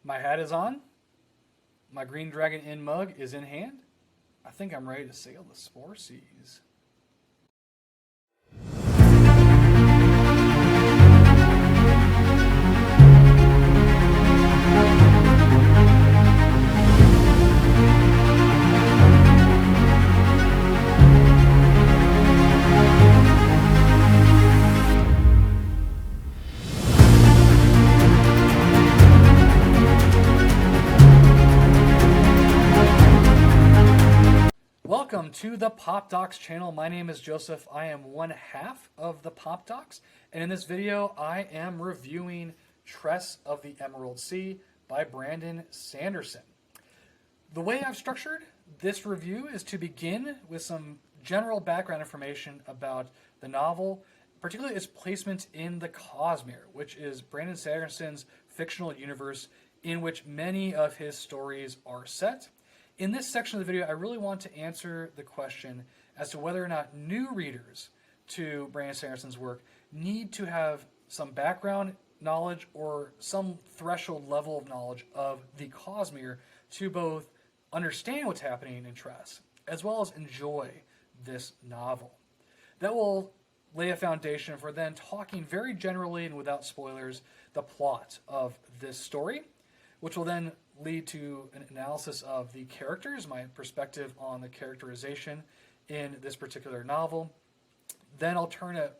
My hat is on. My Green Dragon Inn mug is in hand. I think I'm ready to sail the spore seas. Welcome to the Pop Docs channel. My name is Joseph. I am one half of the Pop Docs, and in this video I am reviewing Tress of the Emerald Sea by Brandon Sanderson. The way I've structured this review is to begin with some general background information about the novel, particularly its placement in the Cosmere, which is Brandon Sanderson's fictional universe in which many of his stories are set. In this section of the video, I really want to answer the question as to whether or not new readers to Brandon Sanderson's work need to have some background knowledge or some threshold level of knowledge of the Cosmere to both understand what's happening in Tress, as well as enjoy this novel. That will lay a foundation for then talking very generally and without spoilers the plot of this story, which will then lead to an analysis of the characters, my perspective on the characterization in this particular novel. Then I'll turn to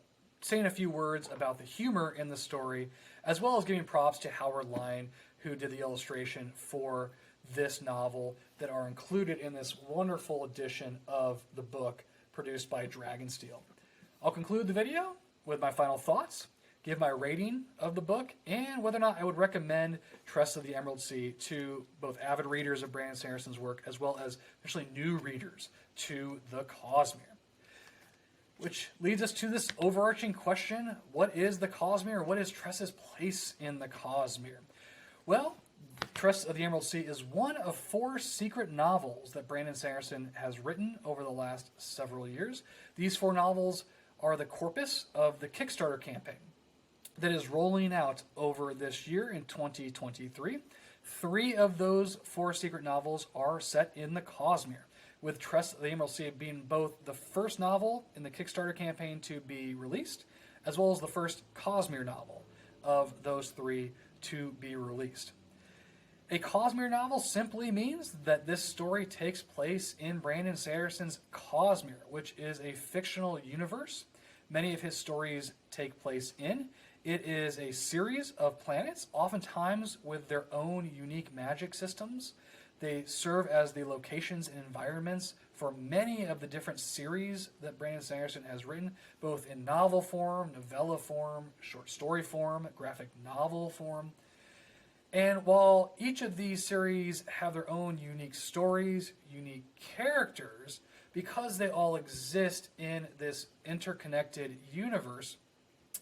saying a few words about the humor in the story, as well as giving props to Howard Line, who did the illustration for this novel that are included in this wonderful edition of the book produced by Dragonsteel. I'll conclude the video with my final thoughts, give my rating of the book, and whether or not I would recommend Tress of the Emerald Sea to both avid readers of Brandon Sanderson's work as well as especially new readers to the Cosmere. Which leads us to this overarching question: what is the Cosmere? What is Tress's place in the Cosmere? Well, Tress of the Emerald Sea is one of 4 secret novels that Brandon Sanderson has written over the last several years. These 4 novels are the corpus of the Kickstarter campaign that is rolling out over this year in 2023. 3 of those 4 secret novels are set in the Cosmere, with Tress of the Emerald Sea being both the first novel in the Kickstarter campaign to be released, as well as the first Cosmere novel of those 3 to be released. A Cosmere novel simply means that this story takes place in Brandon Sanderson's Cosmere, which is a fictional universe many of his stories take place in. It is a series of planets, oftentimes with their own unique magic systems. They serve as the locations and environments for many of the different series that Brandon Sanderson has written, both in novel form, novella form, short story form, graphic novel form. And while each of these series have their own unique stories, unique characters, because they all exist in this interconnected universe,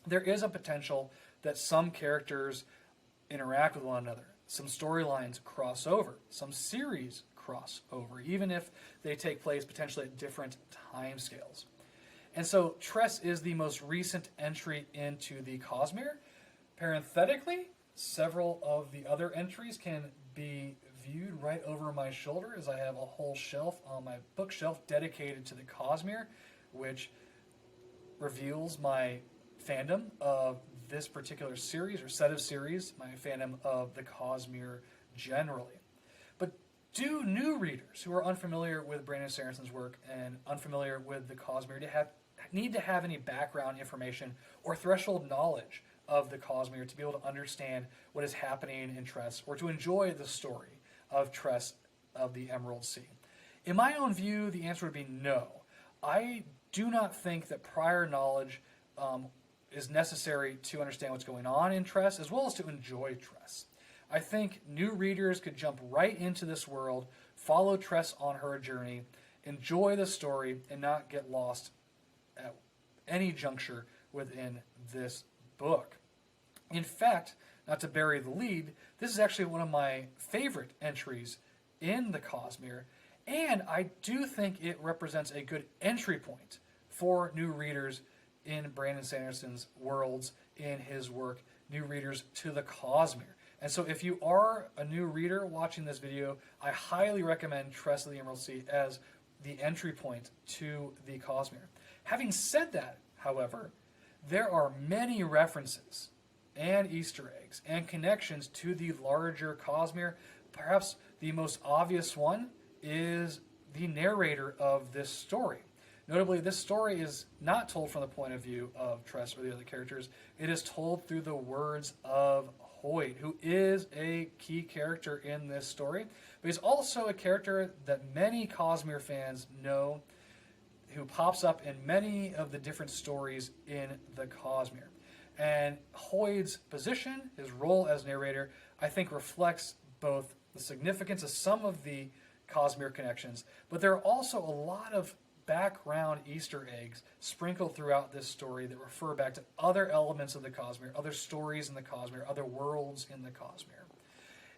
there is a potential that some characters interact with one another. Some storylines cross over. Some series cross over, even if they take place potentially at different timescales. And so Tress is the most recent entry into the Cosmere. Parenthetically, several of the other entries can be viewed right over my shoulder, as I have a whole shelf on my bookshelf dedicated to the Cosmere, which reveals my fandom of this particular series or set of series, my fandom of the Cosmere generally. But do new readers who are unfamiliar with Brandon Sanderson's work and unfamiliar with the Cosmere need to have any background information or threshold knowledge of the Cosmere to be able to understand what is happening in Tress or to enjoy the story of Tress of the Emerald Sea? In my own view, the answer would be no. I do not think that prior knowledge is necessary to understand what's going on in Tress, as well as to enjoy Tress. I think new readers could jump right into this world, follow Tress on her journey, enjoy the story, and not get lost at any juncture within this book. In fact, not to bury the lead, this is actually one of my favorite entries in the Cosmere, and I do think it represents a good entry point for new readers in Brandon Sanderson's worlds, in his work, new readers to the Cosmere. And so if you are a new reader watching this video, I highly recommend Tress of the Emerald Sea as the entry point to the Cosmere. Having said that, however, there are many references and Easter eggs and connections to the larger Cosmere. Perhaps the most obvious one is the narrator of this story. Notably, this story is not told from the point of view of Tress or the other characters. It is told through the words of Hoyt, who is a key character in this story, but he's also a character that many Cosmere fans know, who pops up in many of the different stories in the Cosmere. And Hoyt's position, his role as narrator, I think reflects both the significance of some of the Cosmere connections, but there are also a lot of background Easter eggs sprinkled throughout this story that refer back to other elements of the Cosmere, other stories in the Cosmere, other worlds in the Cosmere.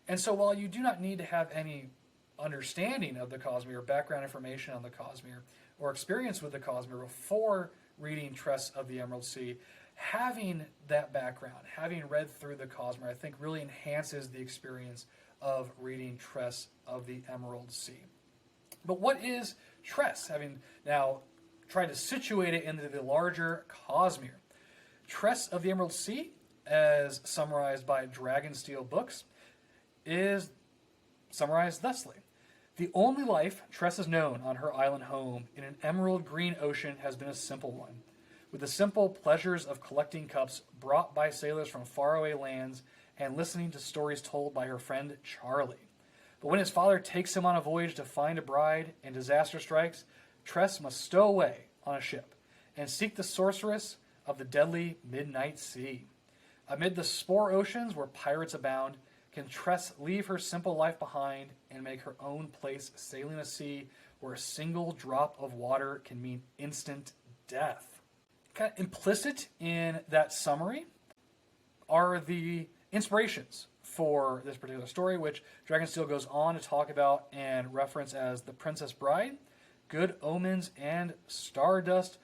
And so while you do not need to have any understanding of the Cosmere, background information on the Cosmere, or experience with the Cosmere before reading Tress of the Emerald Sea, having that background, having read through the Cosmere, I think really enhances the experience of reading Tress of the Emerald Sea. But what is Tress, having now tried to situate it into the larger Cosmere? Tress of the Emerald Sea, as summarized by Dragonsteel Books, is summarized thusly. The only life Tress has known on her island home in an emerald green ocean has been a simple one, with the simple pleasures of collecting cups brought by sailors from faraway lands and listening to stories told by her friend Charlie. But when his father takes him on a voyage to find a bride and disaster strikes, Tress must stow away on a ship and seek the sorceress of the deadly midnight sea. Amid the spore oceans where pirates abound, can Tress leave her simple life behind and make her own place sailing a sea where a single drop of water can mean instant death? Kind of implicit in that summary are the inspirations for this particular story, which Dragonsteel goes on to talk about and reference as The Princess Bride, Good Omens, and Stardust,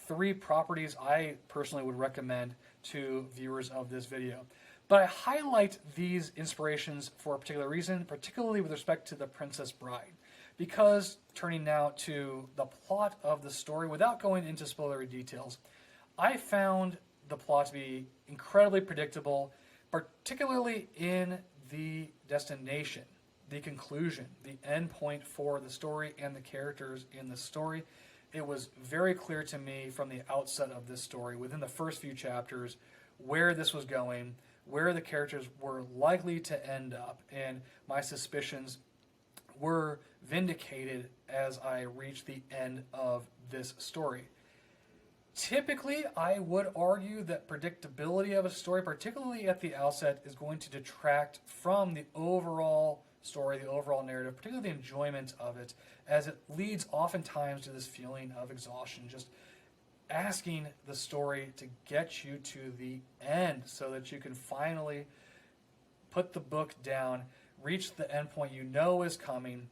3 properties I personally would recommend to viewers of this video. But I highlight these inspirations for a particular reason, particularly with respect to The Princess Bride, because, turning now to the plot of the story, without going into spoilery details, I found the plot to be incredibly predictable, particularly in the destination, the conclusion, the end point for the story and the characters in the story. It was very clear to me from the outset of this story, within the first few chapters, where this was going, where the characters were likely to end up, and my suspicions were vindicated as I reached the end of this story. Typically, I would argue that predictability of a story, particularly at the outset, is going to detract from the overall story, the overall narrative, particularly the enjoyment of it, as it leads oftentimes to this feeling of exhaustion, just asking the story to get you to the end so that you can finally put the book down, reach the end point you know is coming.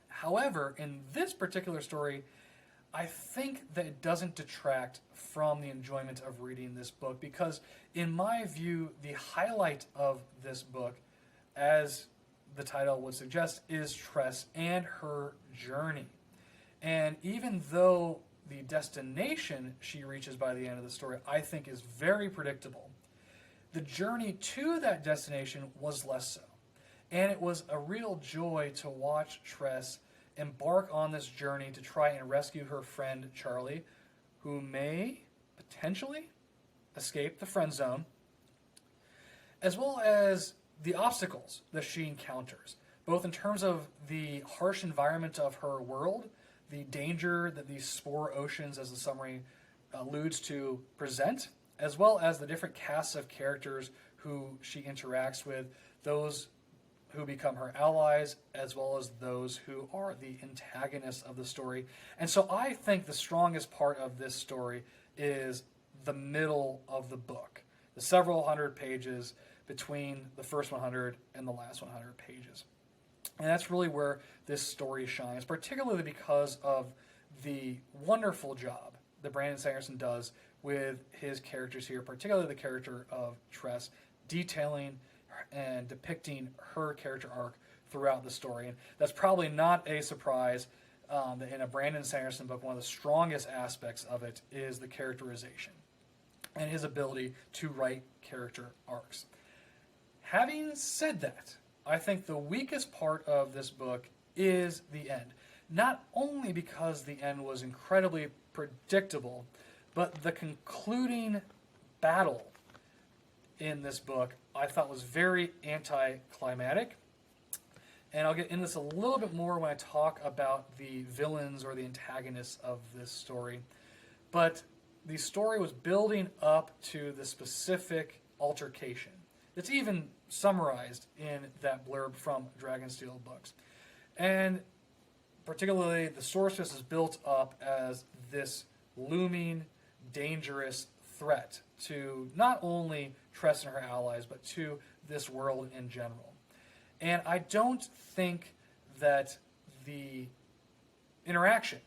However, in this particular story, I think that it doesn't detract from the enjoyment of reading this book, because in my view, the highlight of this book, as the title would suggest, is Tress and her journey. And even though the destination she reaches by the end of the story, I think, is very predictable, the journey to that destination was less so. And it was a real joy to watch Tress embark on this journey to try and rescue her friend Charlie, who may potentially escape the friend zone, as well as the obstacles that she encounters, both in terms of the harsh environment of her world, the danger that these spore oceans, as the summary alludes to, present, as well as the different casts of characters who she interacts with, those who become her allies, as well as those who are the antagonists of the story. And so I think the strongest part of this story is the middle of the book, the several hundred pages between the first 100 and the last 100 pages. And that's really where this story shines, particularly because of the wonderful job that Brandon Sanderson does with his characters here, particularly the character of Tress, detailing and depicting her character arc throughout the story. And that's probably not a surprise that in a Brandon Sanderson book, one of the strongest aspects of it is the characterization and his ability to write character arcs. Having said that, I think the weakest part of this book is the end. Not only because the end was incredibly predictable, but the concluding battle in this book I thought was very anticlimactic. And I'll get into this a little bit more when I talk about the villains or the antagonists of this story. But the story was building up to the specific altercation. It's even summarized in that blurb from Dragonsteel books. And particularly, the sorceress is built up as this looming, dangerous threat to not only Tress and her allies, but to this world in general. And I don't think that the interaction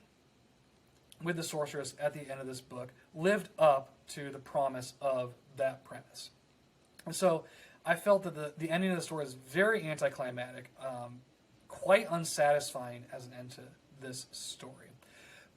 with the sorceress at the end of this book lived up to the promise of that premise. And so I felt that the ending of the story is very anticlimactic, quite unsatisfying as an end to this story.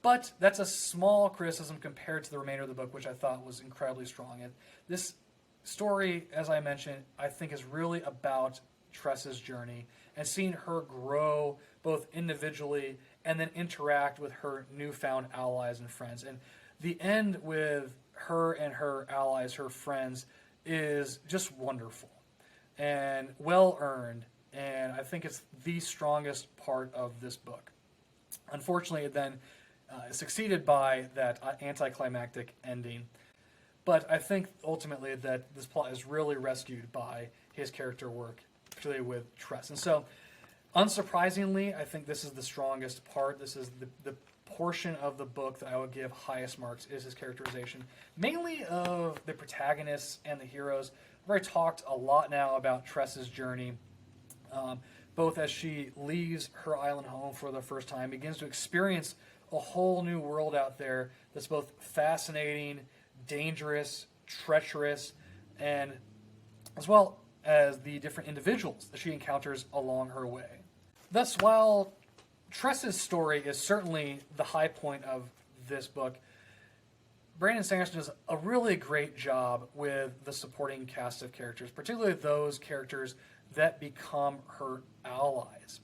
But that's a small criticism compared to the remainder of the book, which I thought was incredibly strong. And this story, as I mentioned, I think is really about Tress's journey and seeing her grow both individually and then interact with her newfound allies and friends. And the end with her and her allies, her friends, is just wonderful and well earned. And I think it's the strongest part of this book. Unfortunately, it then is succeeded by that anticlimactic ending. But I think ultimately that this plot is really rescued by his character work, particularly with Tress. And so, unsurprisingly, I think this is the strongest part. This is the portion of the book that I would give highest marks is his characterization, mainly of the protagonists and the heroes. I've already talked a lot now about Tress's journey, both as she leaves her island home for the first time, begins to experience a whole new world out there that's both fascinating, dangerous, treacherous, and as well as the different individuals that she encounters along her way. Thus, while Tress's story is certainly the high point of this book, Brandon Sanderson does a really great job with the supporting cast of characters, particularly those characters that become her allies,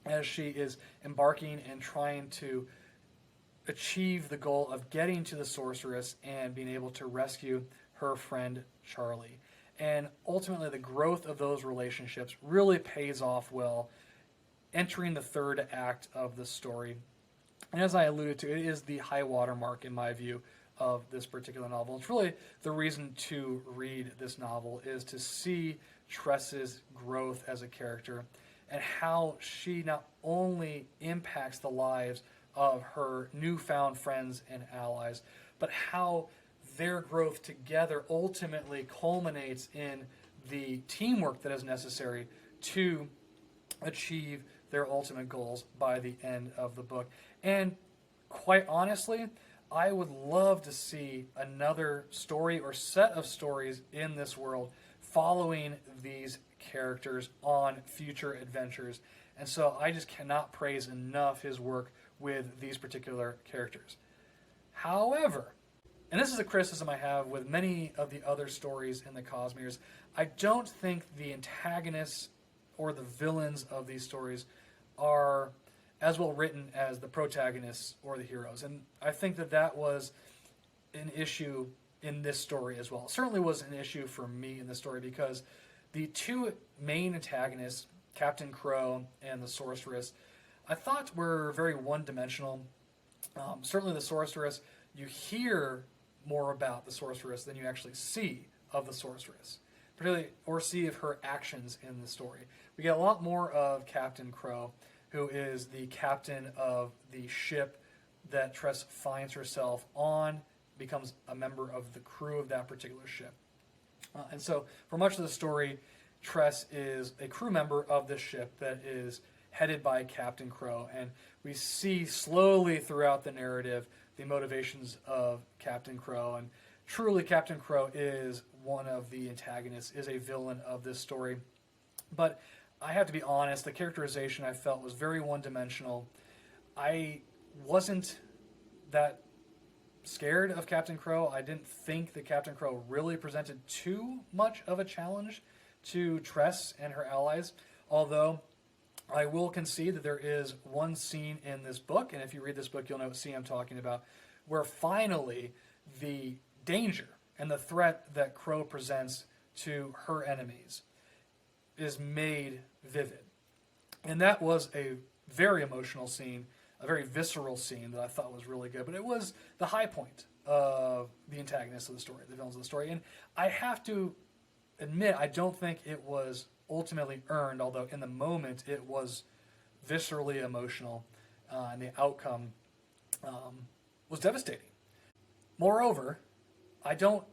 as she is embarking and trying to achieve the goal of getting to the sorceress and being able to rescue her friend Charlie. And ultimately, the growth of those relationships really pays off well, entering the third act of the story. And as I alluded to, it is the high watermark, in my view, of this particular novel. It's really the reason to read this novel, is to see Tress's growth as a character and how she not only impacts the lives of her newfound friends and allies, but how their growth together ultimately culminates in the teamwork that is necessary to achieve their ultimate goals by the end of the book. And quite honestly, I would love to see another story or set of stories in this world following these characters on future adventures. And so I just cannot praise enough his work with these particular characters. However, and this is a criticism I have with many of the other stories in the Cosmeres, I don't think the antagonists or the villains of these stories are as well written as the protagonists or the heroes. And I think that that was an issue in this story as well. It certainly was an issue for me in this story because the two main antagonists, Captain Crow and the Sorceress, I thought were very one-dimensional. Certainly the Sorceress, you hear more about the Sorceress than you actually see of the Sorceress, particularly or see of her actions in the story. We get a lot more of Captain Crow, who is the captain of the ship that Tress finds herself on, becomes a member of the crew of that particular ship. And so for much of the story, Tress is a crew member of this ship that is headed by Captain Crow, and we see slowly throughout the narrative the motivations of Captain Crow, and truly Captain Crow is one of the antagonists, is a villain of this story. But I have to be honest, the characterization I felt was very one-dimensional. I wasn't that scared of Captain Crow. I didn't think that Captain Crow really presented too much of a challenge to Tress and her allies, although I will concede that there is one scene in this book, and if you read this book, you'll know what scene I'm talking about, where finally the danger and the threat that Crow presents to her enemies is made vivid. And that was a very emotional scene, a very visceral scene that I thought was really good. But it was the high point of the antagonists of the story, the villains of the story. And I have to admit, I don't think it was ultimately earned, although in the moment it was viscerally emotional, and the outcome was devastating. Moreover, I don't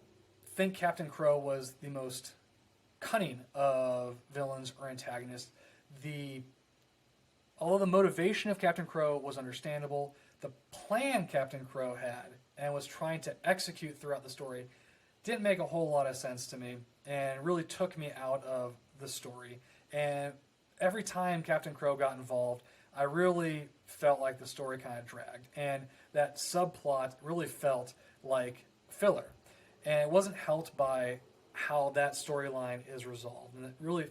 think Captain Crow was the most cunning of villains or antagonists. Although the motivation of Captain Crow was understandable, the plan Captain Crow had and was trying to execute throughout the story didn't make a whole lot of sense to me and really took me out of the story. And every time Captain Crow got involved, I really felt like the story kind of dragged, and that subplot really felt like filler. And it wasn't helped by how that storyline is resolved. And it really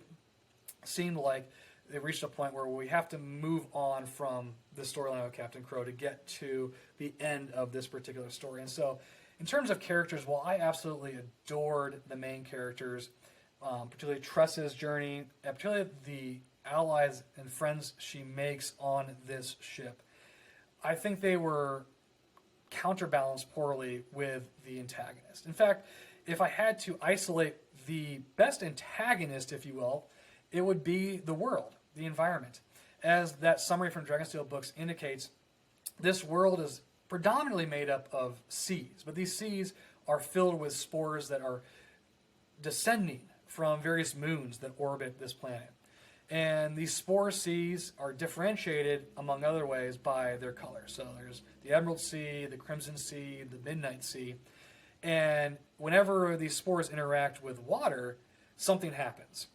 seemed like it reached a point where we have to move on from the storyline of Captain Crow to get to the end of this particular story. And so, in terms of characters, while I absolutely adored the main characters, particularly Tress's journey, and particularly the allies and friends she makes on this ship, I think they were counterbalanced poorly with the antagonist. In fact, if I had to isolate the best antagonist, if you will, it would be the world, the environment. As that summary from Dragonsteel Books indicates, this world is predominantly made up of seas, but these seas are filled with spores that are descending from various moons that orbit this planet. And these spore seas are differentiated, among other ways, by their color. So there's the Emerald Sea, the Crimson Sea, the Midnight Sea. And whenever these spores interact with water, something happens.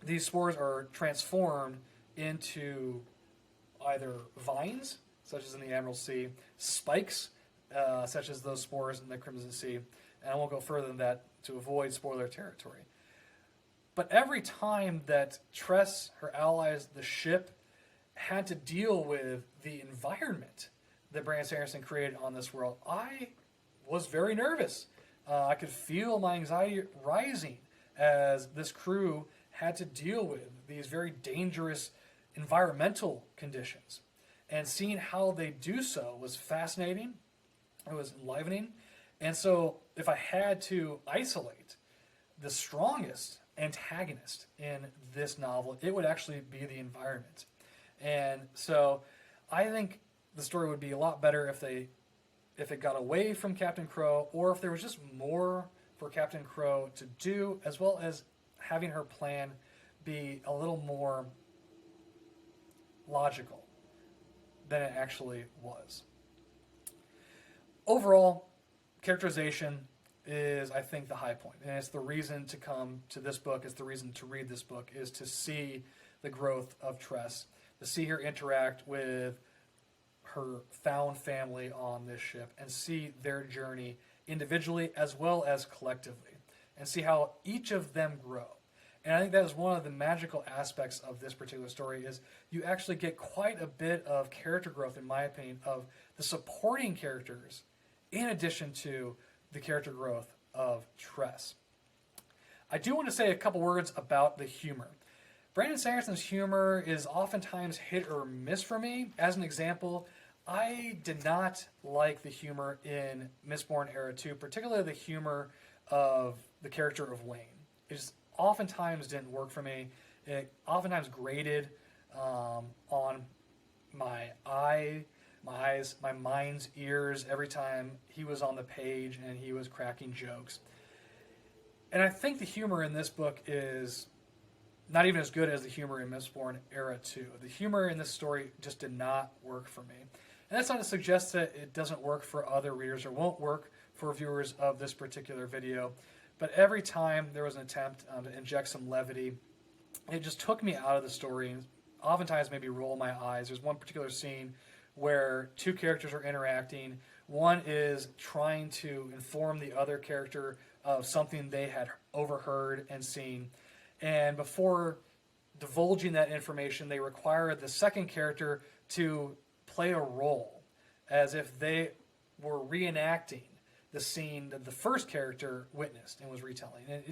These spores are transformed into either vines, such as in the Emerald Sea, spikes, such as those spores in the Crimson Sea, and I won't go further than that to avoid spoiler territory. But every time that Tress, her allies, the ship, had to deal with the environment that Brandon Sanderson created on this world, I was very nervous. I could feel my anxiety rising as this crew had to deal with these very dangerous environmental conditions. And seeing how they do so was fascinating. It was enlivening. And so if I had to isolate the strongest antagonist in this novel, it would actually be the environment. And so I think the story would be a lot better if it got away from Captain Crow, or if there was just more for Captain Crow to do, as well as having her plan be a little more logical than it actually was. Overall, characterization is, I think, the high point. And it's the reason to come to this book, it's the reason to read this book, is to see the growth of Tress, to see her interact with her found family on this ship, and see their journey individually as well as collectively, and see how each of them grow. And I think that is one of the magical aspects of this particular story, is you actually get quite a bit of character growth, in my opinion, of the supporting characters, in addition to the character growth of Tress. I do want to say a couple words about the humor. Brandon Sanderson's humor is oftentimes hit or miss for me. As an example, I did not like the humor in Mistborn Era 2, particularly the humor of the character of Wayne. It just oftentimes didn't work for me. It oftentimes grated on my eyes, my mind's ears every time he was on the page and he was cracking jokes. And I think the humor in this book is not even as good as the humor in Mistborn Era 2. The humor in this story just did not work for me. And that's not to suggest that it doesn't work for other readers or won't work for viewers of this particular video. but every time there was an attempt to inject some levity, it just took me out of the story and oftentimes made me roll my eyes. There's one particular scene where two characters are interacting. One is trying to inform the other character of something they had overheard and seen. And before divulging that information, they require the second character to play a role as if they were reenacting the scene that the first character witnessed and was retelling. And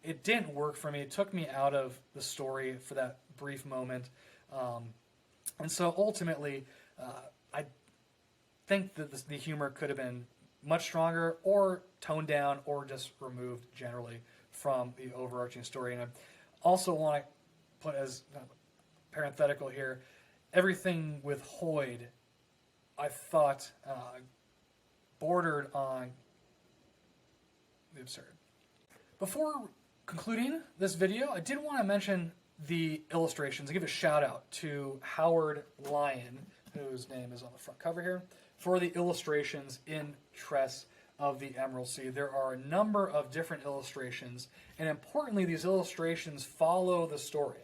it didn't work for me. It took me out of the story for that brief moment. And so ultimately, I think that the humor could have been much stronger or toned down or just removed generally from the overarching story. And I also want to put as parenthetical here, everything with Hoyd, I thought bordered on the absurd. Before concluding this video, I did want to mention the illustrations. I give a shout out to Howard Lyon, whose name is on the front cover here, for the illustrations in Tress of the Emerald Sea. There are a number of different illustrations, and importantly, these illustrations follow the story.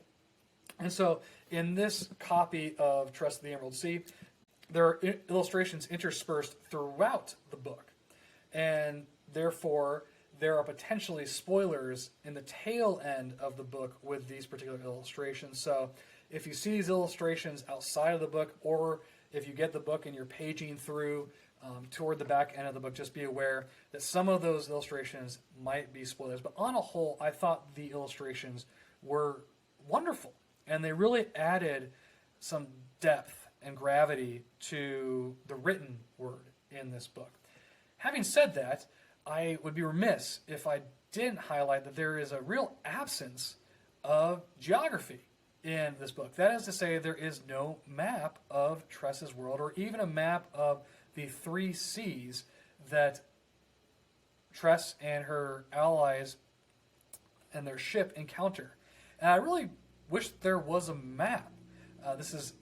And so in this copy of Tress of the Emerald Sea, there are illustrations interspersed throughout the book, and therefore there are potentially spoilers in the tail end of the book with these particular illustrations. So if you see these illustrations outside of the book, or if you get the book and you're paging through toward the back end of the book, just be aware that some of those illustrations might be spoilers. But on a whole, I thought the illustrations were wonderful, and they really added some depth and gravity to the written word in this book. Having said that, I would be remiss if I didn't highlight that there is a real absence of geography in this book. That is to say, there is no map of Tress's world, or even a map of the 3 seas that Tress and her allies and their ship encounter. And I really wish there was a map. This is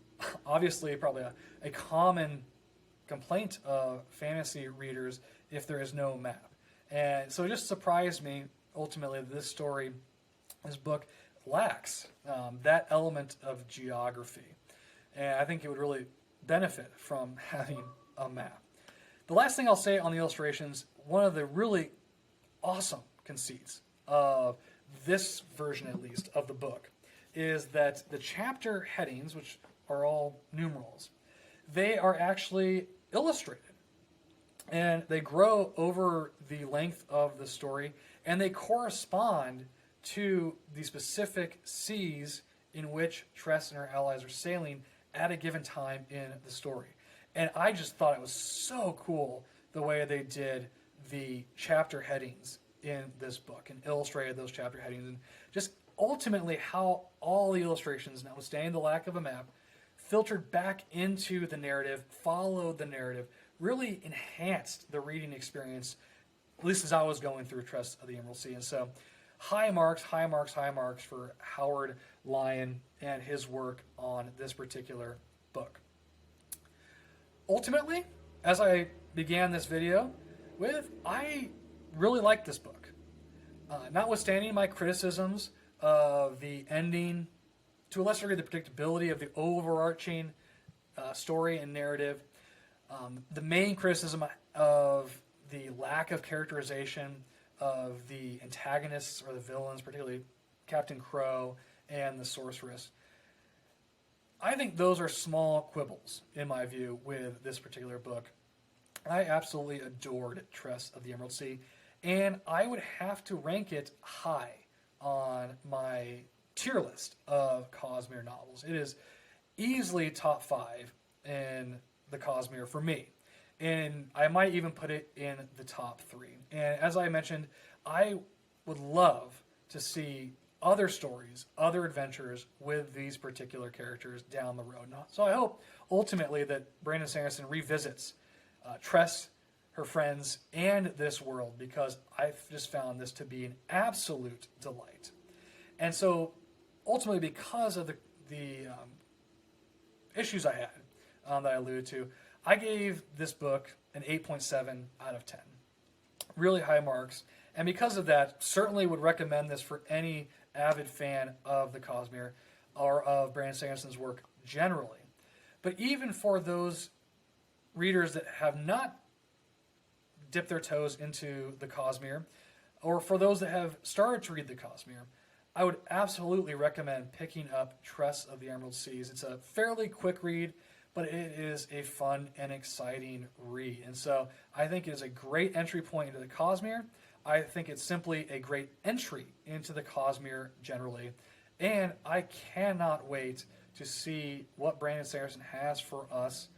obviously probably a common complaint of fantasy readers if there is no map. And so it just surprised me, ultimately, that this book lacks that element of geography. And I think it would really benefit from having a map. The last thing I'll say on the illustrations, one of the really awesome conceits of this version, at least, of the book, is that the chapter headings, which are all numerals, they are actually illustrated. And they grow over the length of the story, and they correspond to the specific seas in which Tress and her allies are sailing at a given time in the story. And I just thought it was so cool the way they did the chapter headings in this book and illustrated those chapter headings, and just ultimately how all the illustrations, notwithstanding the lack of a map, filtered back into the narrative, followed the narrative, really enhanced the reading experience, at least as I was going through Tress of the Emerald Sea. And so high marks for Howard Lyon and his work on this particular book. Ultimately, as I began this video with, I really like this book. Notwithstanding my criticisms of the ending, to a lesser degree the predictability of the overarching story and narrative, the main criticism of the lack of characterization of the antagonists or the villains, particularly Captain Crow and the Sorceress, I think those are small quibbles, in my view, with this particular book. I absolutely adored Tress of the Emerald Sea, and I would have to rank it high on my tier list of Cosmere novels. It is easily top 5 in the Cosmere for me, and I might even put it in the top 3. And as I mentioned, I would love to see other stories, other adventures with these particular characters down the road. So I hope ultimately that Brandon Sanderson revisits Tress, her friends, and this world, because I've just found this to be an absolute delight. And so ultimately, because of the issues I had that I alluded to, I gave this book an 8.7 out of 10. Really high marks. And because of that, certainly would recommend this for any avid fan of the Cosmere or of Brandon Sanderson's work generally. But even for those readers that have not dipped their toes into the Cosmere, or for those that have started to read the Cosmere, I would absolutely recommend picking up Tress of the Emerald Seas. It's a fairly quick read, but it is a fun and exciting read. And so I think it is a great entry point into the Cosmere. I think it's simply a great entry into the Cosmere generally. And I cannot wait to see what Brandon Sanderson has for us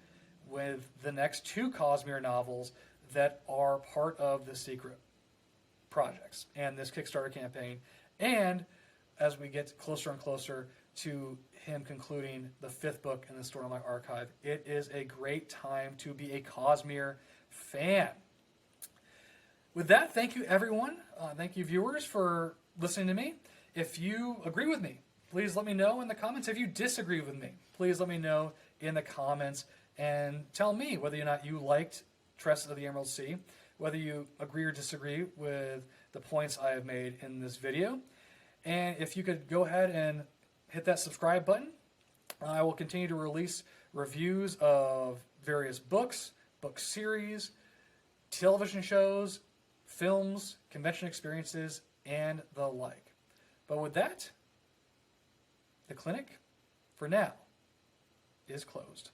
with the next 2 Cosmere novels that are part of the secret projects and this Kickstarter campaign. And as we get closer and closer to him concluding the 5th book in the Story of My Archive, it is a great time to be a Cosmere fan. With that, thank you everyone. Thank you viewers for listening to me. If you agree with me, please let me know in the comments. If you disagree with me, please let me know in the comments and tell me whether or not you liked Tress of the Emerald Sea, whether you agree or disagree with the points I have made in this video. And if you could go ahead and hit that subscribe button, I will continue to release reviews of various books, book series, television shows, films, convention experiences, and the like. But with that, the clinic, for now, is closed.